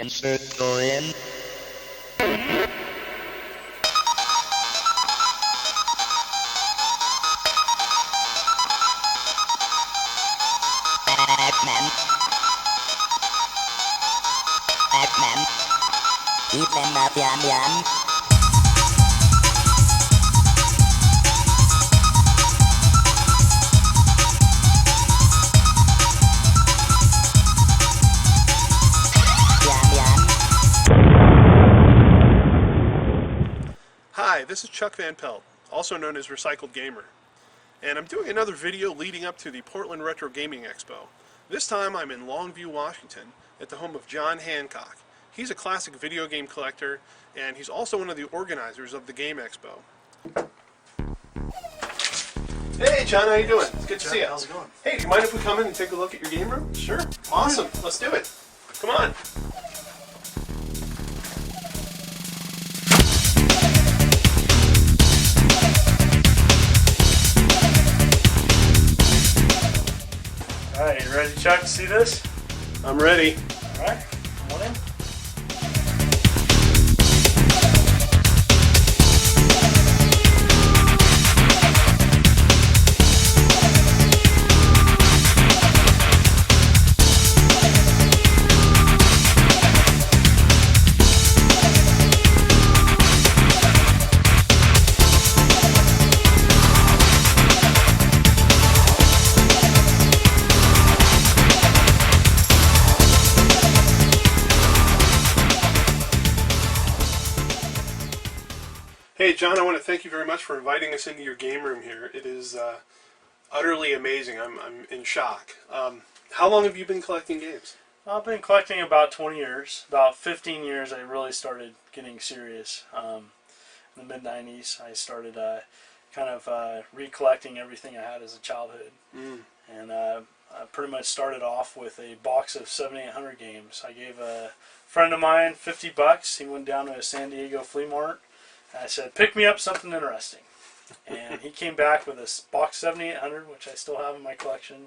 Insert in. Batman. Keep them up, yum yum. Hi, this is Chuck Van Pelt, also known as RecycledGamer, and I'm doing another video leading up to the Portland Retro Gaming Expo. This time I'm in Longview, Washington, at the home of John Hancock. He's a classic video game collector, and he's also one of the organizers of the Game Expo. Hey John, how you doing? It's good to see you. How's it going? Hey, do you mind if we come in and take a look at your game room? Sure. Awesome, let's do it. Come on. Alright, you ready, Chuck, to see this? I'm ready. Alright, come on in. Hey John, I want to thank you very much for inviting us into your game room here. It is utterly amazing. I'm in shock. How long have you been collecting games? I've been collecting about 20 years. About 15 years I really started getting serious. In the mid-90s I started recollecting everything I had as a childhood. And I pretty much started off with a box of 7,800 games. I gave a friend of mine $50. He went down to a San Diego flea mart. I said, pick me up something interesting. And he came back with a box 7800, which I still have in my collection,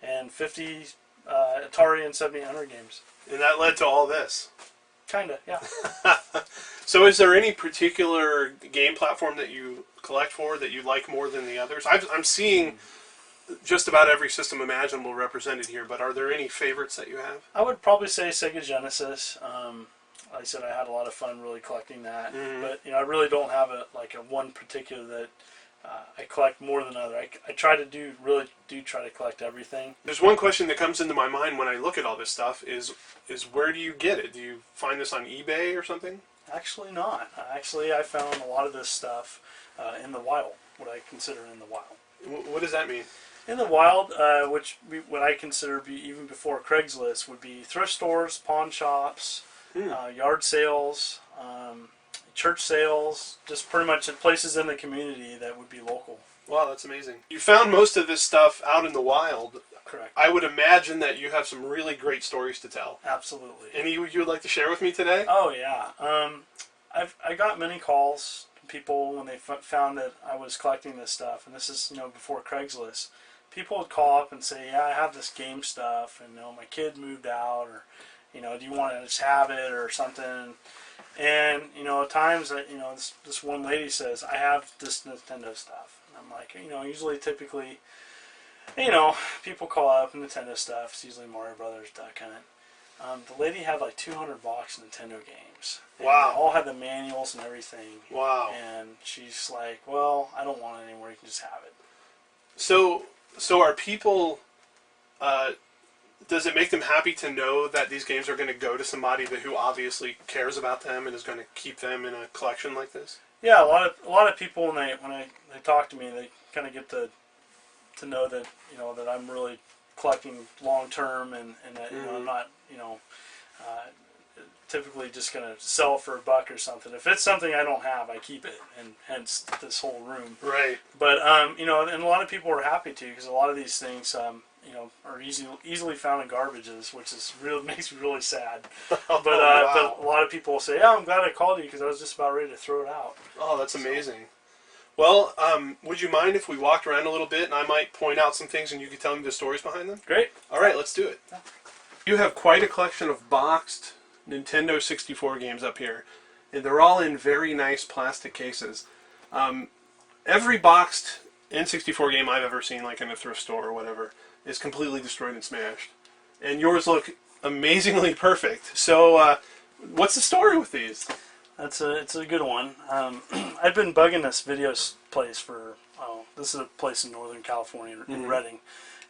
and 50 Atari and 7800 games. And that led to all this? Kinda, yeah. So is there any particular game platform that you collect for that you like more than the others? I'm seeing just about every system imaginable represented here, but are there any favorites that you have? I would probably say Sega Genesis. Like I said, I had a lot of fun really collecting that, but I really don't have a one particular that I collect more than other. I try to really try to collect everything. There's one question that comes into my mind when I look at all this stuff is where do you get it? Do you find this on eBay or something? Actually not. Actually, I found a lot of this stuff in the wild, what I consider in the wild. What does that mean? In the wild, what I consider even before Craigslist would be thrift stores, pawn shops, yard sales, church sales, just pretty much places in the community that would be local. Wow, that's amazing. You found most of this stuff out in the wild. Correct. I would imagine that you have some really great stories to tell. Absolutely. Any you would like to share with me today? Oh yeah. I got many calls from people when they found that I was collecting this stuff, and this is before Craigslist. People would call up and say, "Yeah, I have this game stuff, and my kid moved out, or do you want to just have it or something?" And at times, this one lady says, "I have this Nintendo stuff." And I'm like, typically, people call up Nintendo stuff. It's usually Mario Brothers, Duck Hunt. The lady had like 200 box Nintendo games. Wow. They all had the manuals and everything. Wow. And she's like, "Well, I don't want it anymore. You can just have it." So are people? Does it make them happy to know that these games are going to go to somebody who obviously cares about them and is going to keep them in a collection like this? Yeah, a lot of people when they talk to me, they kind of get to know that that I'm really collecting long term, and that I'm not typically just going to sell for $1 or something. If it's something I don't have, I keep it, and hence this whole room. Right. But and a lot of people are happy to, because a lot of these things are easily found in garbages, which makes me really sad. But a lot of people will say, "Yeah, I'm glad I called you because I was just about ready to throw it out." Oh, that's amazing. Well, would you mind if we walked around a little bit and I might point out some things and you could tell me the stories behind them? Great. All right, let's do it. You have quite a collection of boxed Nintendo 64 games up here, and they're all in very nice plastic cases. Every boxed N64 game I've ever seen, like in a thrift store or whatever, is completely destroyed and smashed. And yours look amazingly perfect. So, what's the story with these? It's a good one. I've been bugging this video place for, this is a place in Northern California, in Redding,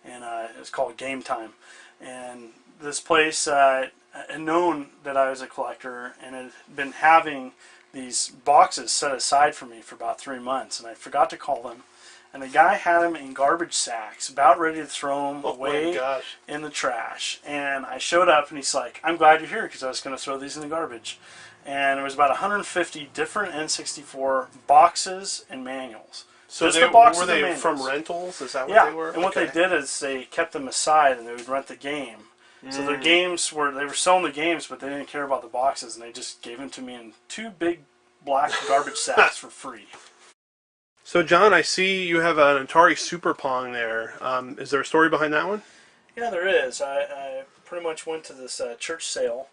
and it's called Game Time. And this place had known that I was a collector and had been having these boxes set aside for me for about 3 months, and I forgot to call them. And the guy had them in garbage sacks, about ready to throw them away in the trash. And I showed up, and he's like, "I'm glad you're here because I was going to throw these in the garbage." And there was about 150 different N64 boxes and manuals. So were they from rentals? Is that what they were? And what they did is they kept them aside, and they would rent the game. So their games they were selling the games, but they didn't care about the boxes, and they just gave them to me in 2 big black garbage sacks for free. So, John, I see you have an Atari Super Pong there. Is there a story behind that one? Yeah, there is. I pretty much went to this church sale,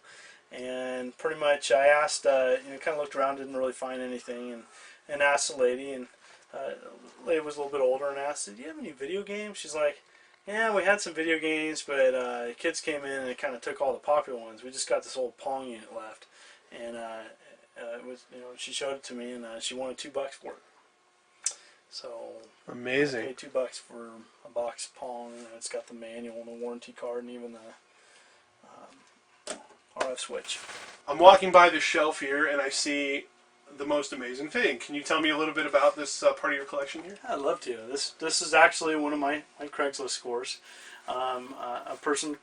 and pretty much I asked, kind of looked around, didn't really find anything, and asked the lady, and the lady was a little bit older, and asked, "Do you have any video games?" She's like, "Yeah, we had some video games, but the kids came in and it kind of took all the popular ones. We just got this old Pong unit left." And it was, she showed it to me, and she wanted $2 for it. So amazing. I paid $2 for a box of Pong. It's got the manual and the warranty card and even the RF switch. I'm walking by this shelf here and I see the most amazing thing. Can you tell me a little bit about this part of your collection here? I'd love to. This is actually one of my Craigslist scores. A person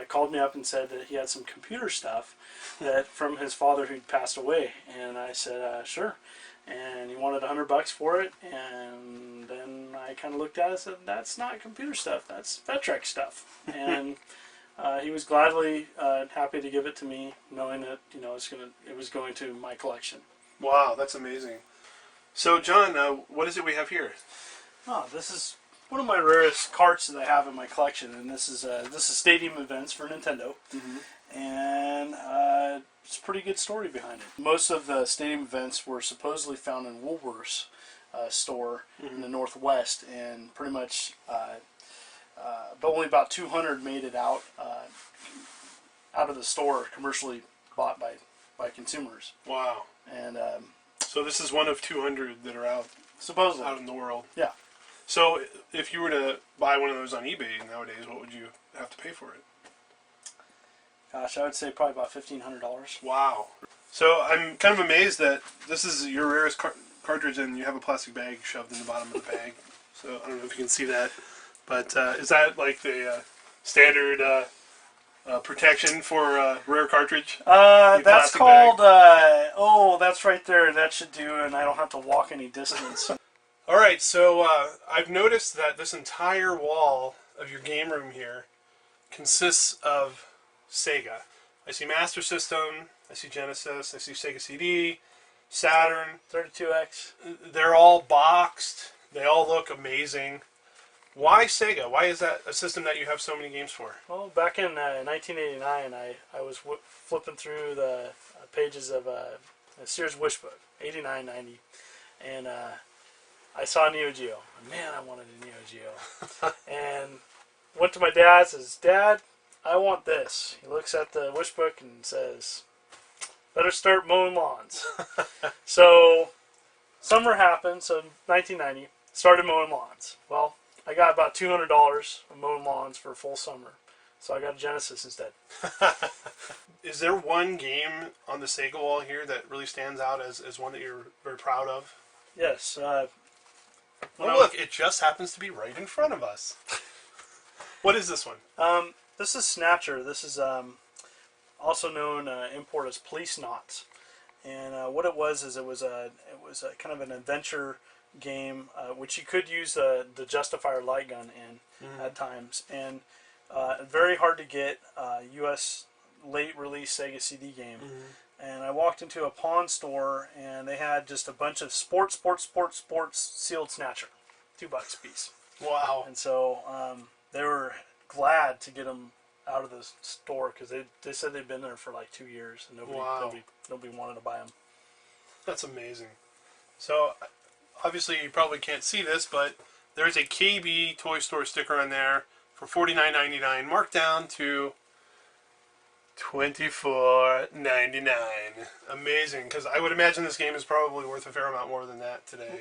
called me up and said that he had some computer stuff that from his father who'd passed away, and I said sure. And he wanted $100 for it, and then I kind of looked at it and said, "That's not computer stuff, that's Vectrex stuff." And he was gladly happy to give it to me, knowing that it was going to my collection. Wow, that's amazing. So, John, what is it we have here? Oh, this is one of my rarest carts that I have in my collection, and this is Stadium Events for Nintendo, and it's a pretty good story behind it. Most of the Stadium Events were supposedly found in Woolworth's store in the Northwest, and pretty much, but only about 200 made it out of the store, commercially bought by consumers. Wow. And so this is one of 200 that are out in the world. Yeah. So if you were to buy one of those on eBay nowadays, what would you have to pay for it? Gosh, I would say probably about $1,500. Wow. So I'm kind of amazed that this is your rarest cartridge and you have a plastic bag shoved in the bottom of the bag. So I don't know if you can see that. But is that like the standard protection for a rare cartridge? That's called, that's right there. That should do, and I don't have to walk any distance. Alright, so I've noticed that this entire wall of your game room here consists of Sega. I see Master System, I see Genesis, I see Sega CD, Saturn. 32X. They're all boxed. They all look amazing. Why Sega? Why is that a system that you have so many games for? Well, back in 1989, I was flipping through the pages of a Sears Wish Book, 89, 90, and I saw Neo Geo. Man, I wanted a Neo Geo. And went to my dad, says, "Dad, I want this." He looks at the Wish Book and says, "Better start mowing lawns." So summer happened, so 1990, started mowing lawns. Well, I got about $200 of mowing lawns for a full summer, so I got a Genesis instead. Is there one game on the Sega wall here that really stands out as one that you're very proud of? Yes. Look, it just happens to be right in front of us. What is this one? This is Snatcher. This is also known import as Police Knots. And what it was is it was a kind of an adventure game which you could use the Justifier light gun in at times, and very hard to get U.S. late release Sega CD game. And I walked into a pawn store and they had just a bunch of sports sealed Snatcher, $2 a piece. Wow. And so they were glad to get them out of the store because they said they've been there for like 2 years and nobody wanted to buy them. That's amazing. So, obviously you probably can't see this, but there's a KB Toy Store sticker on there for $49.99, marked down to $24.99. Amazing, because I would imagine this game is probably worth a fair amount more than that today.